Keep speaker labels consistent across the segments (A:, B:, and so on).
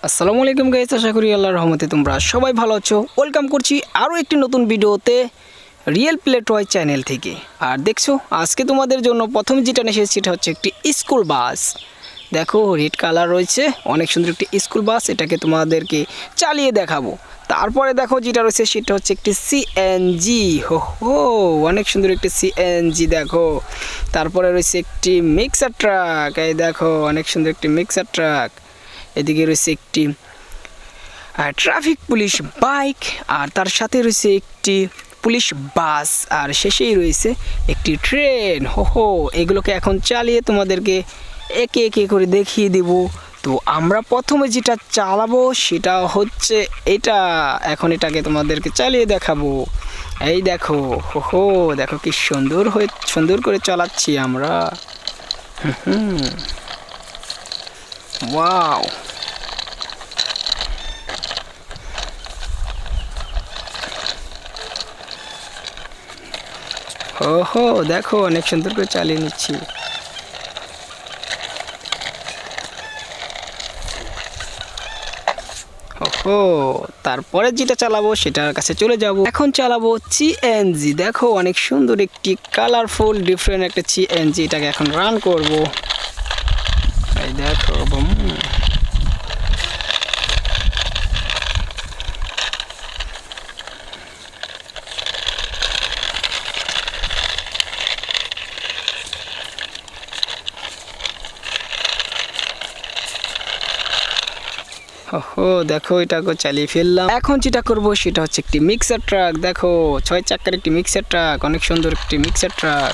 A: আসসালামু আলাইকুম গাইস, আশা করি আল্লাহর রহমতে তোমরা সবাই ভালো আছো। ওয়েলকাম করছি আরও একটি নতুন ভিডিওতে রিয়েল প্লে টয় চ্যানেল থেকে। আর দেখছো আজকে তোমাদের জন্য প্রথম যেটা নিয়ে এসেছি সেটা হচ্ছে একটি স্কুল বাস। দেখো রেড কালার রয়েছে, অনেক সুন্দর একটি স্কুল বাস। এটাকে তোমাদেরকে চালিয়ে দেখাবো। তারপরে দেখো যেটা রয়েছে সেটা হচ্ছে একটি সিএনজি। হো, অনেক সুন্দর একটি সিএনজি দেখো। তারপরে রয়েছে একটি মিক্সার ট্রাক, এই দেখো অনেক সুন্দর একটি মিক্সার ট্রাক। এদিকে রয়েছে একটি ট্রাফিক পুলিশ বাইক, আর তার সাথে রয়েছে একটি পুলিশ বাস, আর শেষেই রয়েছে একটি ট্রেন। হো, এগুলোকে এখন চালিয়ে তোমাদেরকে একে একে করে দেখিয়ে দেব। তো আমরা প্রথমে যেটা চালাবো সেটা হচ্ছে এটা। এখন এটাকে তোমাদেরকে চালিয়ে দেখাবো। এই দেখো, হো, দেখো কি সুন্দর করে চালাচ্ছি আমরা। ওয়াও, ওহো দেখো অনেক সুন্দর করে চালিয়ে নিচ্ছি। ওহো, তারপরে যেটা চালাবো সেটার কাছে চলে যাব। এখন চালাবো সিএনজি। দেখো অনেক সুন্দর একটি কালারফুল ডিফারেন্ট একটা সিএনজি। এটাকে এখন রান করব। এই দেখো ওহো, দেখো এটাকে চালিয়ে ফেললাম। এখন যেটা করব সেটা হচ্ছে একটি মিক্সার ট্রাক। দেখো 6 চাকার একটি মিক্সার ট্রাক, অনেক সুন্দর একটি মিক্সার ট্রাক।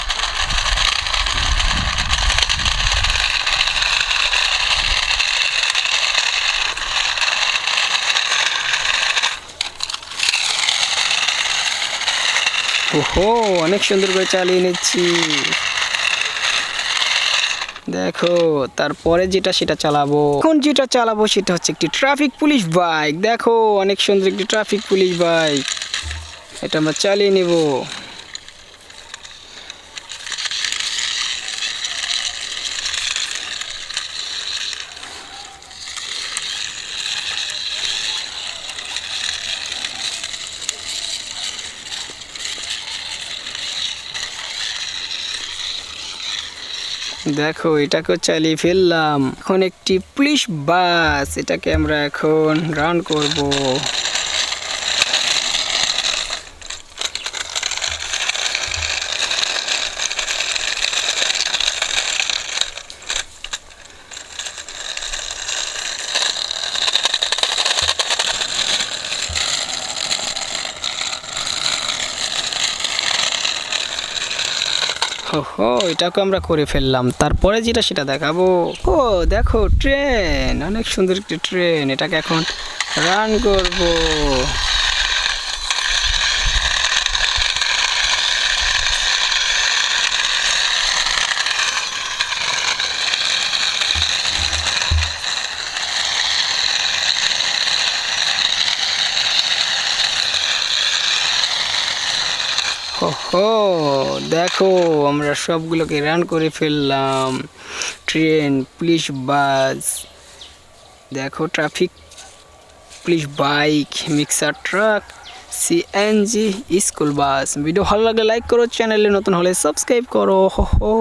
A: ওহো, অনেক সুন্দর করে চালিয়ে নিচ্ছি। দেখো তারপরে যেটা সেটা চালাবো। এখন যেটা চালাবো সেটা হচ্ছে একটি ট্রাফিক পুলিশ বাইক। দেখো অনেক সুন্দর একটি ট্রাফিক পুলিশ বাইক। এটা আমরা চালিয়ে নেব। দেখো এটাকেও চালিয়ে ফেললাম। এখন একটি পুলিশ বাস, এটাকে আমরা এখন রান করব। ওহো, এটাকে আমরা করে ফেললাম। তারপরে যেটা সেটা দেখাবো। ও দেখো ট্রেন, অনেক সুন্দর একটি ট্রেন। এটাকে এখন রান করব। ওহো, দেখো আমরা সবগুলোকে রান করে ফেললাম। ট্রেন, পুলিশ বাস, দেখো traffic police bike, mixer truck, CNG, school bus. Video ভালো লাগলে লাইক করো, চ্যানেলে নতুন হলে সাবস্ক্রাইব করো। হো।